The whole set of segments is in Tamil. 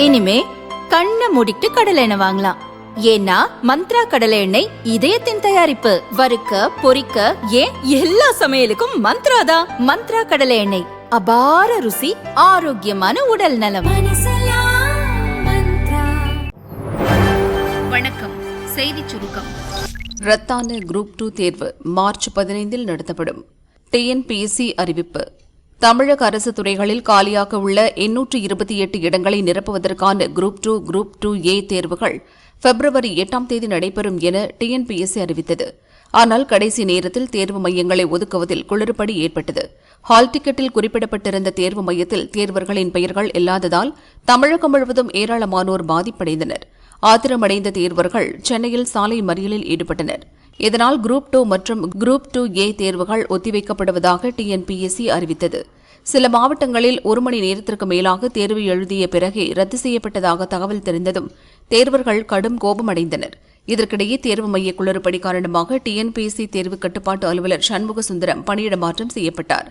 இனிமே கண்ணை மூடிட்டு கடலை எண்ணெய் வாங்கலாம். ஏன்னா மந்த்ரா கடலை எண்ணெய் இதயத்தின் தயாரிப்பு. வறுக்க பொரிக்க ஏன் எல்லா சமையலுக்கும் மந்த்ரா தான். மந்த்ரா கடலை எண்ணெய், அபார ருசி, ஆரோக்கியமான உடல் நலம். வணக்கம். செய்தி சுருக்கம். ரத்தான குரூப் 2 தேர்வு மார்ச் 15 நடத்தப்படும். டிஎன்பிஎஸ்சி அறிவிப்பு. தமிழக அரசு துறைகளில் காலியாக உள்ள 828 இடங்களை நிரப்புவதற்கான குரூப் 2, குரூப் 2A தேர்வுகள் பிப்ரவரி 8 நடைபெறும் என டிஎன்பிஎஸ்சி அறிவித்தது. ஆனால் கடைசி நேரத்தில் தேர்வு மையங்களை ஒதுக்குவதில் குளறுபடி ஏற்பட்டது. ஹால் டிக்கெட்டில் குறிப்பிடப்பட்டிருந்த தேர்வு மையத்தில் தேர்வர்களின் பெயர்கள் இல்லாததால் தமிழகம் முழுவதும் ஏராளமானோர் பாதிப்படைந்தனர். ஆத்திரமடைந்த தேர்வர்கள் சென்னையில் சாலை மறியலில் ஈடுபட்டனர். இதனால் குரூப் 2 மற்றும் குரூப் 2A தேர்வுகள் ஒத்திவைக்கப்படுவதாக டிஎன்பிஎஸ்சி அறிவித்தது. சில மாவட்டங்களில் 1 மணி நேரத்திற்கு மேலாக தேர்வு எழுதிய பிறகே ரத்து செய்யப்பட்டதாக தகவல் தெரிந்ததும் தேர்வர்கள் கடும் கோபமடைந்தனர். இதற்கிடையே தேர்வு மைய குளறுபடி காரணமாக டிஎன்பிஎஸ்சி தேர்வு கட்டுப்பாட்டு அலுவலர் சண்முக சுந்தரம் பணியிட மாற்றம் செய்யப்பட்டார்.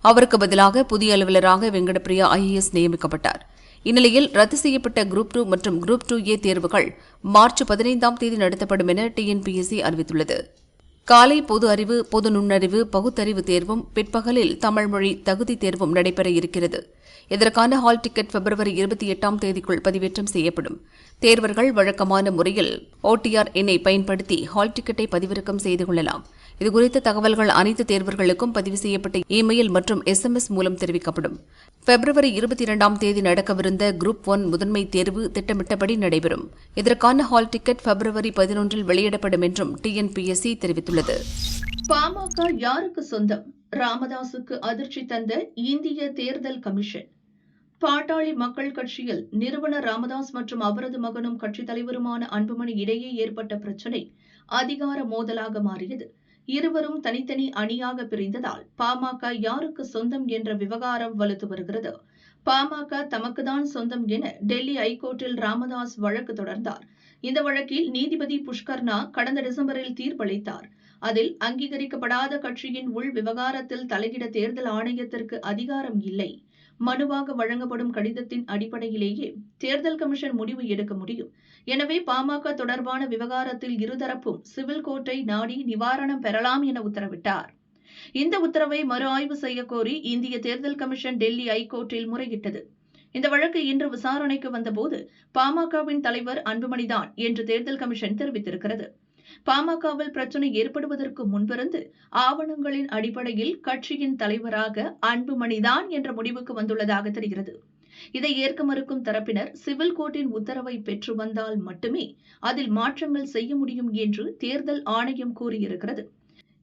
அவருக்கு பதிலாக புதிய அலுவலராக வெங்கடப்பிரியா IAS நியமிக்கப்பட்டார். இந்நிலையில் ரத்து செய்யப்பட்ட குரூப் 2 மற்றும் குரூப் 2A தேர்வுகள் மார்ச் 15 நடத்தப்படும் என டிஎன்பிஎஸ்சி அறிவித்துள்ளது. காலை பொது அறிவு, பொது நுண்ணறிவு, பகுத்தறிவு தேர்வும் பிற்பகலில் தமிழ் மொழி தகுதி தேர்வும் நடைபெற இருக்கிறது. இதற்கான ஹால் டிக்கெட் பிப்ரவரி 28 பதிவேற்றம் செய்யப்படும். தேர்வர்கள் வழக்கமான முறையில் OTR எண்ணை பயன்படுத்தி ஹால் டிக்கெட்டை பதிவிறக்கம் செய்து கொள்ளலாம். இதுகுறித்த தகவல்கள் அனைத்து தேர்வர்களுக்கும் பதிவு செய்யப்பட்ட இமெயில் மற்றும் SMS மூலம் தெரிவிக்கப்படும். பிப்ரவரி 22 நடக்கவிருந்த குரூப் 1 முதன்மை தேர்வு திட்டமிட்டபடி நடைபெறும். இதற்கான ஹால் டிக்கெட் பிப்ரவரி 11 வெளியிடப்படும் என்றும் டிஎன்பிஎஸ்சி தெரிவித்துள்ளது. பாமக யாருக்கு சொந்தம்? ராமதாசுக்கு அதிர்ச்சி தந்த இந்திய தேர்தல் கமிஷன். பாட்டாளி மக்கள் கட்சியில் நிறுவனர் ராமதாஸ் மற்றும் அவரது மகனும் கட்சித் தலைவருமான அன்புமணி இடையே ஏற்பட்ட பிரச்சினை அதிகார மோதலாக மாறியது. இருவரும் தனித்தனி அணியாக பிரிந்ததால் பாமக யாருக்கு சொந்தம் என்ற விவகாரம் வலுத்து வருகிறது. பாமக தமக்குதான் சொந்தம் என டெல்லி ஐகோர்ட்டில் ராமதாஸ் வழக்கு தொடர்ந்தார். இந்த வழக்கில் நீதிபதி புஷ்கர்னா கடந்த டிசம்பரில் தீர்ப்பளித்தார். அதில் அங்கீகரிக்கப்படாத கட்சியின் உள் விவகாரத்தில் தலையிட தேர்தல் ஆணையத்திற்கு அதிகாரம் இல்லை. மனுவாக வழங்கப்படும் கடிதத்தின் அடிப்படையிலேயே தேர்தல் கமிஷன் முடிவு எடுக்க முடியும். எனவே பாமக தொடர்பான விவகாரத்தில் இருதரப்பும் சிவில் கோர்ட்டை நாடி நிவாரணம் பெறலாம் என உத்தரவிட்டார். இந்த உத்தரவை மறு ஆய்வு செய்யக்கோரி இந்திய தேர்தல் கமிஷன் டெல்லி ஐகோர்ட்டில் முறையிட்டது. இந்த வழக்கு இன்று விசாரணைக்கு வந்தபோது பாமகவின் தலைவர் அன்புமணிதான் என்று தேர்தல் கமிஷன் தெரிவித்திருக்கிறது. பாமகவில் பிரச்சினை ஏற்படுவதற்கு முன்பிருந்து ஆவணங்களின் அடிப்படையில் கட்சியின் தலைவராக அன்புமணிதான் என்ற முடிவுக்கு வந்துள்ளதாக தெரிகிறது. இதை ஏற்க மறுக்கும் தரப்பினர் சிவில் கோர்ட்டின் உத்தரவை பெற்று வந்தால் மட்டுமே அதில் மாற்றங்கள் செய்ய முடியும் என்று தேர்தல் ஆணையம் கூறியிருக்கிறது.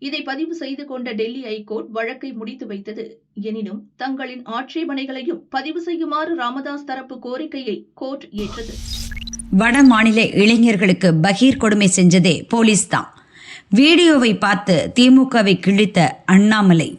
இதை பதிவு செய்து கொண்ட டெல்லி ஐகோர்ட் வழக்கை முடித்து வைத்தது. எனினும் தங்களின் ஆட்சேபனைகளையும் பதிவு செய்யுமாறு ராமதாஸ் தரப்பு கோரிக்கையை கோர்ட் ஏற்றது. வட மாநில இளைஞர்களுக்கு பகீர் கொடுமை செஞ்சதே போலீஸ் தான். வீடியோவை பார்த்து திமுகவை கிழித்த அண்ணாமலை.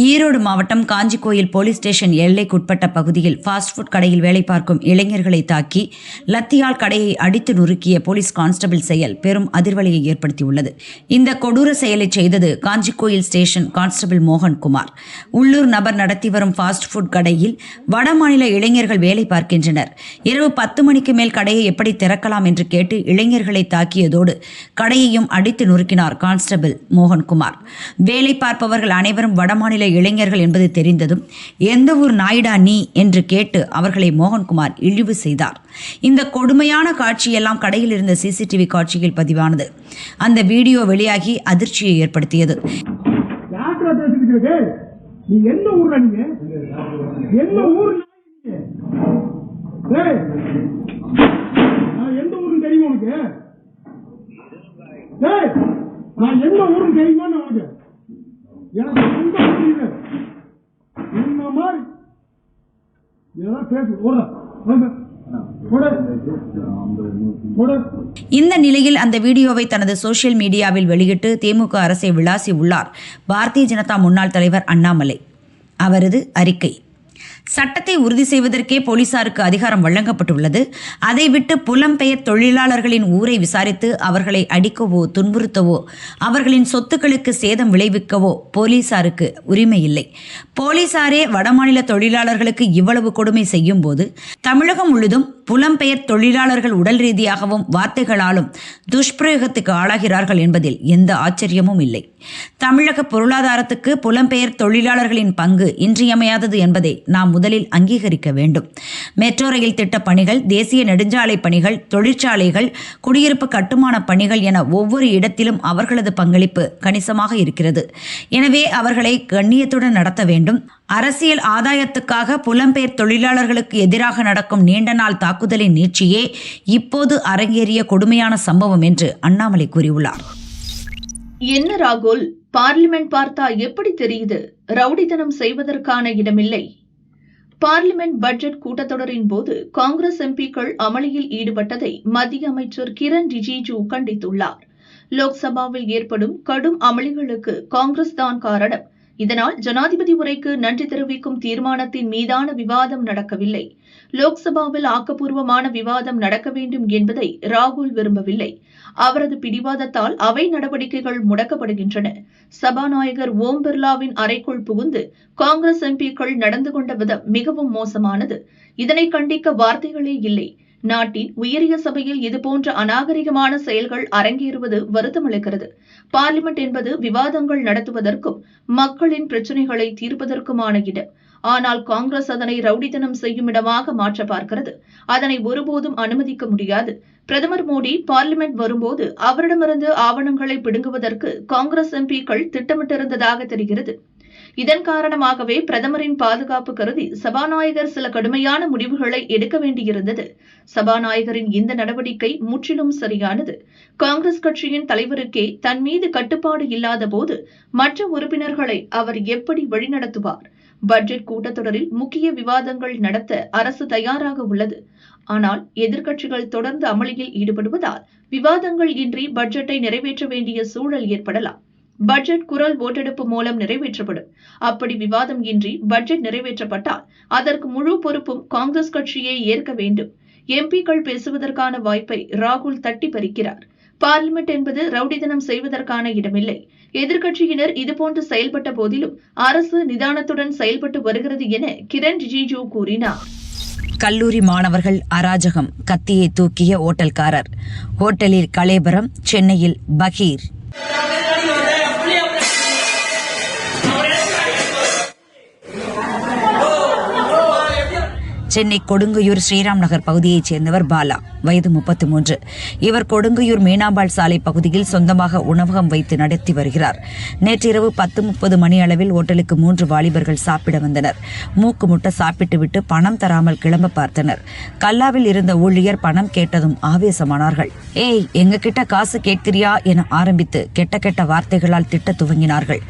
ஈரோடு மாவட்டம் காஞ்சிக்கோயில் போலீஸ் ஸ்டேஷன் எல்லைக்குட்பட்ட பகுதியில் ஃபாஸ்ட் ஃபுட் கடையில் வேலை பார்க்கும் இளைஞர்களை தாக்கி லத்தியால் கடையை அடித்து நொறுக்கிய போலீஸ் கான்ஸ்டபிள் செயல் பெரும் அதிர்வலையை ஏற்படுத்தியுள்ளது. இந்த கொடூர செயலை செய்தது காஞ்சிக்கோயில் ஸ்டேஷன் கான்ஸ்டபிள் மோகன்குமார். உள்ளூர் நபர் நடத்தி வரும் ஃபாஸ்ட் ஃபுட் கடையில் வடமாநில இளைஞர்கள் வேலை பார்க்கின்றனர். இரவு 10 மணிக்கு மேல் கடையை எப்படி திறக்கலாம் என்று கேட்டு இளைஞர்களை தாக்கியதோடு கடையையும் அடித்து நொறுக்கினார் கான்ஸ்டபிள் மோகன்குமார். வேலை பார்ப்பவர்கள் அனைவரும் வடமாநில இளைஞர்கள் என்பது தெரிந்ததும் எந்த ஊர் நாயுடா நீ என்று கேட்டு அவர்களை மோகன்குமார் இழிவு செய்தார். இந்த கொடுமையான காட்சியெல்லாம் கடையில் இருந்த CCTV காட்சியில் பதிவானது. அந்த வீடியோ வெளியாகி அதிர்ச்சியை ஏற்படுத்தியது. இந்த நிலையில் அந்த வீடியோவை தனது சோசியல் மீடியாவில் வெளியிட்டு திமுக அரசை விளாசி உள்ளார் பாரதிய ஜனதா முன்னாள் தலைவர் அண்ணாமலை. அவரது அறிக்கை: சட்டத்தை உறுதி செய்வதற்கே போலீசாருக்கு அதிகாரம் வழங்கப்பட்டுள்ளது. அதை விட்டு புலம்பெயர் தொழிலாளர்களின் ஊரை விசாரித்து அவர்களை அடிக்கவோ துன்புறுத்தவோ அவர்களின் சொத்துக்களுக்கு சேதம் விளைவிக்கவோ போலீசாருக்கு உரிமை இல்லை. போலீசாரே வடமாநில தொழிலாளர்களுக்கு இவ்வளவு கொடுமை செய்யும் போது தமிழகம் முழுதும் புலம்பெயர் தொழிலாளர்கள் உடல் ரீதியாகவும் வார்த்தைகளாலும் துஷ்பிரயோகத்துக்கு ஆளாகிறார்கள் என்பதில் எந்த ஆச்சரியமும் இல்லை. தமிழக பொருளாதாரத்துக்கு புலம்பெயர் தொழிலாளர்களின் பங்கு இன்றியமையாதது என்பதை நாம் முதலில் அங்கீகரிக்க வேண்டும். மெட்ரோ ரயில் திட்டப் பணிகள், தேசிய நெடுஞ்சாலை பணிகள், தொழிற்சாலைகள், குடியிருப்பு கட்டுமான பணிகள் என ஒவ்வொரு இடத்திலும் அவர்களது பங்களிப்பு கணிசமாக இருக்கிறது. எனவே அவர்களை கண்ணியத்துடன் நடத்த வேண்டும். அரசியல் ஆதாயத்துக்காக புலம்பெயர் தொழிலாளர்களுக்கு எதிராக நடக்கும் நீண்ட நாள் தாக்குதலின் நீட்சியே இப்போது அரங்கேறிய கொடுமையான சம்பவம் என்று அண்ணாமலை கூறியுள்ளார். என்ன ராகுல், பார்லிமெண்ட் பார்த்தா எப்படி தெரியுது ரவுடித்தனம் செய்வதற்கான இடமில்லை? பார்லிமெண்ட் பட்ஜெட் கூட்டத்தொடரின் போது காங்கிரஸ் எம்பிக்கள் அமளியில் ஈடுபட்டதை மத்திய அமைச்சர் கிரண் ரிஜிஜு கண்டித்துள்ளார். லோக்சபாவில் ஏற்படும் கடும் அமளிகளுக்கு காங்கிரஸ் தான் காரணம். இதனால் ஜனாதிபதி உரைக்கு நன்றி தெரிவிக்கும் தீர்மானத்தின் மீதான விவாதம் நடக்கவில்லை. லோக்சபாவில் ஆக்கப்பூர்வமான விவாதம் நடக்க வேண்டும் என்பதை ராகுல் விரும்பவில்லை. அவரது பிடிவாதத்தால் அவை நடவடிக்கைகள் முடக்கப்படுகின்றன. சபாநாயகர் ஓம் பிர்லாவின் அறைக்குள் புகுந்து காங்கிரஸ் எம்பிக்கள் நடந்து கொண்ட விதம் மிகவும் மோசமானது. இதனை கண்டிக்க வார்த்தைகளே இல்லை. நாட்டின் உயரிய சபையில் இதுபோன்ற அநாகரிகமான செயல்கள் அரங்கேறுவது வருத்தமளிக்கிறது. பார்லிமெண்ட் என்பது விவாதங்கள் நடத்துவதற்கும் மக்களின் பிரச்சினைகளை தீர்ப்பதற்குமான இடம். ஆனால் காங்கிரஸ் அதனை ரவுடித்தனம் செய்யும் இடமாக மாற்ற பார்க்கிறது. அதனை ஒருபோதும் அனுமதிக்க முடியாது. பிரதமர் மோடி பார்லிமெண்ட் வரும்போது அவரிடமிருந்து ஆவணங்களை பிடுங்குவதற்கு காங்கிரஸ் எம்பிக்கள் திட்டமிட்டிருந்ததாக தெரிகிறது. இதன் காரணமாகவே பிரதமரின் பாதுகாப்பு கருதி சபாநாயகர் சில கடுமையான முடிவுகளை எடுக்க வேண்டியிருந்தது. சபாநாயகரின் இந்த நடவடிக்கை முற்றிலும் சரியானது. காங்கிரஸ் கட்சியின் தலைவருக்கே தன் மீது கட்டுப்பாடு இல்லாத போது மற்ற உறுப்பினர்களை அவர் எப்படி வழிநடத்துவார்? பட்ஜெட் கூட்டத்தொடரில் முக்கிய விவாதங்கள் நடத்த அரசு தயாராக உள்ளது. ஆனால் எதிர்க்கட்சிகள் தொடர்ந்து அமளியில் ஈடுபடுவதால் விவாதங்கள் இன்றி பட்ஜெட்டை நிறைவேற்ற வேண்டிய சூழல் ஏற்படலாம். பட்ஜெட் குரல் ஓட்டெடுப்பு மூலம் நிறைவேற்றப்படும். அப்படி விவாதம் இன்றி பட்ஜெட் நிறைவேற்றப்பட்டால் அதற்கு முழு பொறுப்பும் காங்கிரஸ் கட்சியை ஏற்க வேண்டும். எம்பிக்கள் பேசுவதற்கான வாய்ப்பை ராகுல் தட்டி பறிக்கிறார். பார்லிமெண்ட் என்பது ரவுடித்தனம் செய்வதற்கான இடமில்லை. எதிர்க்கட்சியினர் இதுபோன்று செயல்பட்ட போதிலும் அரசு நிதானத்துடன் செயல்பட்டு வருகிறது என கிரண் ரிஜிஜு கூறினார். கல்லூரி மாணவர்கள் அராஜகம், கத்தியை தூக்கிய ஓட்டல்காரர். ஓட்டலில் கலேபரம், சென்னையில் பகீர். சென்னை கொடுங்கையூர் ஸ்ரீராம் நகர் பகுதியைச் சேர்ந்தவர் பாலா, வயது 33. இவர் கொடுங்கையூர் மீனாம்பாள் சாலை பகுதியில் சொந்தமாக உணவகம் வைத்து நடத்தி வருகிறார். நேற்றிரவு 10:30 மணி அளவில் ஓட்டலுக்கு 3 வாலிபர்கள் சாப்பிட வந்தனர். மூக்கு முட்ட சாப்பிட்டுவிட்டு பணம் தராமல் கிளம்ப பார்த்தனர். கல்லாவில் இருந்த ஊழியர் பணம் கேட்டதும் ஆவேசமானார்கள். ஏய், எங்க கிட்ட காசு கேட்கிறியா என ஆரம்பித்து கெட்ட கெட்ட வார்த்தைகளால் திட்ட துவங்கினார்கள்.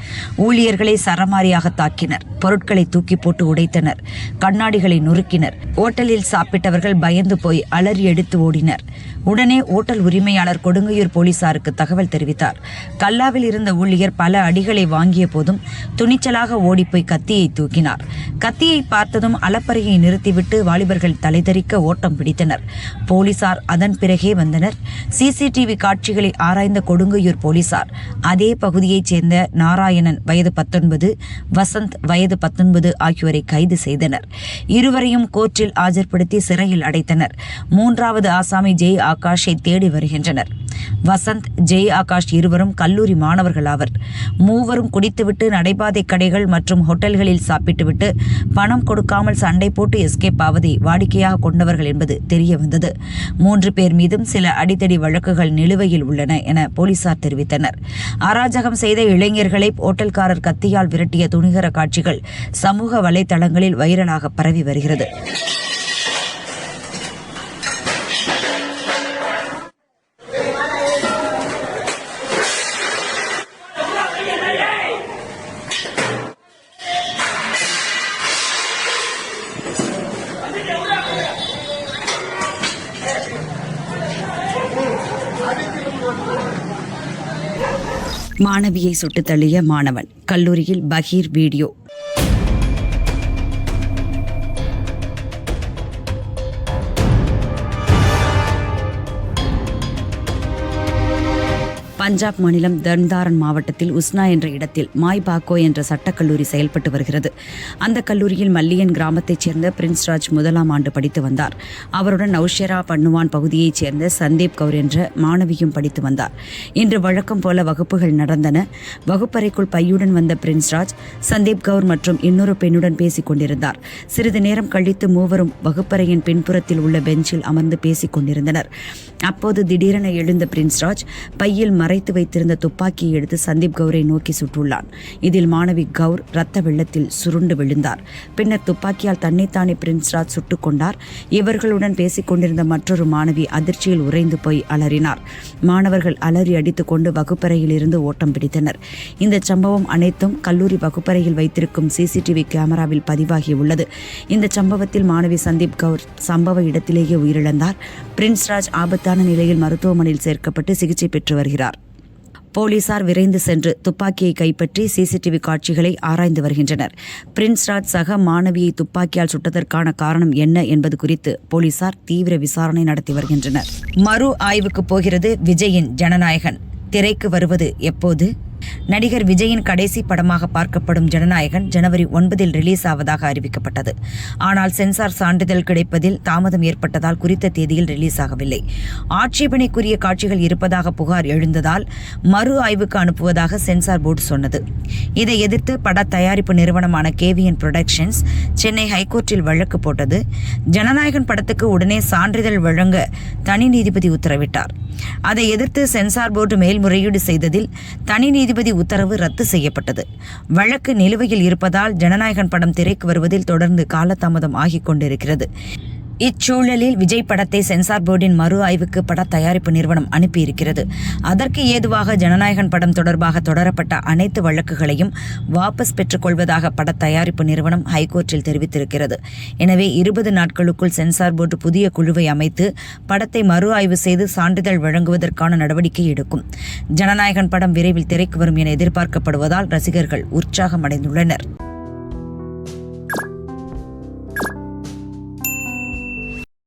ஊழியர்களை சரமாரியாக தாக்கினர். பொருட்களை தூக்கி போட்டு உடைத்தனர். கண்ணாடிகளை நொறுக்கினர். ஓட்டலில் சாப்பிட்டவர்கள் பயந்து போய் அலறி எடுத்து ஓடினர். உடனே ஓட்டல் உரிமையாளர் கொடுங்கையூர் போலீசாருக்கு தகவல் தெரிவித்தார். கல்லாவில் இருந்த ஊழியர் பல அடிகளை வாங்கிய போதும் துணிச்சலாக ஓடிப்போய் கத்தியை தூக்கினார். கத்தியை பார்த்ததும் அலப்பறையை நிறுத்திவிட்டு வாலிபர்கள் தலைதறிக்க ஓட்டம் பிடித்தனர். போலீசார் அதன் பிறகே வந்தனர். சிசிடிவி காட்சிகளை ஆராய்ந்த கொடுங்கையூர் போலீசார் அதே பகுதியைச் சேர்ந்த நாராயணன் வயது 19, வசந்த் வயது 19 ஆகியோரை கைது செய்தனர். இருவரையும் கோர்ட்டில் ஆஜர்படுத்தி சிறையில் அடைத்தனர். 3வது ஆசாமி ஜெய் ஆகாஷை தேடி வருகின்றனர். வசந்த், ஜெய் ஆகாஷ் இருவரும் கல்லூரி மாணவர்கள் ஆவர். மூவரும் குடித்துவிட்டு நடைபாதை கடைகள் மற்றும் ஹோட்டல்களில் சாப்பிட்டுவிட்டு பணம் கொடுக்காமல் சண்டை போட்டு எஸ்கேப் ஆவதை வாடிக்கையாக கொண்டவர்கள் என்பது தெரிய வந்தது. 3 பேர் மீதும் சில அடித்தடி வழக்குகள் நிலுவையில் உள்ளன என போலீசார் தெரிவித்தனர். அராஜகம் செய்த இளைஞர்களை ஓட்டல்காரர் கத்தியால் விரட்டிய துணிகர காட்சிகள் சமூக வலைதளங்களில் வைரலாக பரவி வருகிறது. மாணவியை சுட்டுத் தள்ளிய மாணவன், கல்லூரியில் பகீர் வீடியோ. பஞ்சாப் மாநிலம் தர்ன்தாரன் மாவட்டத்தில் உஸ்னா என்ற இடத்தில் மாய் பாக்கோ என்ற சட்டக்கல்லூரி செயல்பட்டு வருகிறது. அந்த கல்லூரியில் மல்லியன் கிராமத்தைச் சேர்ந்த பிரின்ஸ்ராஜ் 1ஆம் ஆண்டு படித்து வந்தார். அவருடன் நௌஷேரா பன்னுவான் பகுதியைச் சேர்ந்த சந்தீப் கவுர் என்ற மாணவியும் படித்து வந்தார். இன்று வழக்கம் போல வகுப்புகள் நடந்தன. வகுப்பறைக்குள் பையுடன் வந்த பிரின்ஸ்ராஜ் சந்தீப் கவுர் மற்றும் இன்னொரு பெண்ணுடன் பேசிக் கொண்டிருந்தார். சிறிது நேரம் கழித்து மூவரும் வகுப்பறையின் பின்புறத்தில் உள்ள பெஞ்சில் அமர்ந்து பேசிக் கொண்டிருந்தனர். அப்போது திடீரென எழுந்த பிரின்ஸ்ராஜ் பையில் மறைத்து வைத்திருந்த துப்பாக்கியை எடுத்து சந்தீப் கவுரை நோக்கி சுட்டுள்ளான். இதில் மாணவி கவுர் இரத்த வெள்ளத்தில் சுருண்டு விழுந்தார். பின்னர் துப்பாக்கியால் தன்னைத்தானே பிரின்ஸ்ராஜ் சுட்டுக் கொண்டார். இவர்களுடன் பேசிக் கொண்டிருந்த மற்றொரு மாணவி அதிர்ச்சியில் உறைந்து போய் அலறினார். மாணவர்கள் அலறி அடித்துக் கொண்டு வகுப்பறையில் இருந்து ஓட்டம் பிடித்தனர். இந்த சம்பவம் அனைத்தும் கல்லூரி வகுப்பறையில் வைத்திருக்கும் சிசிடிவி கேமராவில் பதிவாகியுள்ளது. இந்த சம்பவத்தில் மாணவி சந்தீப் கவுர் சம்பவ இடத்திலேயே உயிரிழந்தார். பிரின்ஸ்ராஜ் ஆபத்தான நிலையில் மருத்துவமனையில் சேர்க்கப்பட்டு சிகிச்சை பெற்று வருகிறார். போலீசார் விரைந்து சென்று துப்பாக்கியை கைப்பற்றி சிசிடிவி காட்சிகளை ஆராய்ந்து வருகின்றனர். பிரின்ஸ்ராஜ் சக மாணவியை துப்பாக்கியால் சுட்டதற்கான காரணம் என்ன என்பது குறித்து போலீசார் தீவிர விசாரணை நடத்தி வருகின்றனர். மறு ஆய்வுக்கு போகிறது விஜயின் ஜனநாயகன். திரைக்கு வருவது எப்போது? நடிகர் விஜயின் கடைசி படமாக பார்க்கப்படும் ஜனநாயகன் ஜனவரி 9 ரிலீஸ் ஆவதாக அறிவிக்கப்பட்டது. ஆனால் சென்சார் சான்றிதழ் கிடைப்பதில் தாமதம் ஏற்பட்டதால் குறித்த தேதியில் ரிலீஸ் ஆகவில்லை. ஆட்சேபனைக்குரிய காட்சிகள் இருப்பதாக புகார் எழுந்ததால் மறு ஆய்வுக்கு அனுப்புவதாக சென்சார் போர்டு சொன்னது. இதை எதிர்த்து பட தயாரிப்பு நிறுவனமான KVN புரொடக்ஷன்ஸ் சென்னை ஹைகோர்ட்டில் வழக்கு போட்டது. ஜனநாயகன் படத்துக்கு உடனே சான்றிதழ் வழங்க தனி நீதிபதி உத்தரவிட்டார். அதை எதிர்த்து சென்சார் போர்டு மேல்முறையீடு செய்ததில் தனி நீதிபதி உத்தரவு ரத்து செய்யப்பட்டது. வழக்கு நிலுவையில் இருப்பதால் ஜனநாயகன் படம் திரைக்கு வருவதில் தொடர்ந்து காலதாமதம் ஆகிக் கொண்டிருக்கிறது. இச்சூழலில் விஜய் படத்தை சென்சார் போர்டின் மறு ஆய்வுக்கு பட தயாரிப்பு நிறுவனம் அனுப்பியிருக்கிறது. அதற்கு ஏதுவாக ஜனநாயகன் படம் தொடர்பாக தொடரப்பட்ட அனைத்து வழக்குகளையும் வாபஸ் பெற்றுக் கொள்வதாக பட தயாரிப்பு நிறுவனம் ஹைகோர்ட்டில் தெரிவித்திருக்கிறது. எனவே 20 நாட்களுக்குள் சென்சார் போர்டு புதிய குழுவை அமைத்து படத்தை மறு ஆய்வு செய்து சான்றிதழ் வழங்குவதற்கான நடவடிக்கை எடுக்கும். ஜனநாயகன் படம் விரைவில் திரைக்கு வரும் என எதிர்பார்க்கப்படுவதால் ரசிகர்கள் உற்சாகமடைந்துள்ளனர்.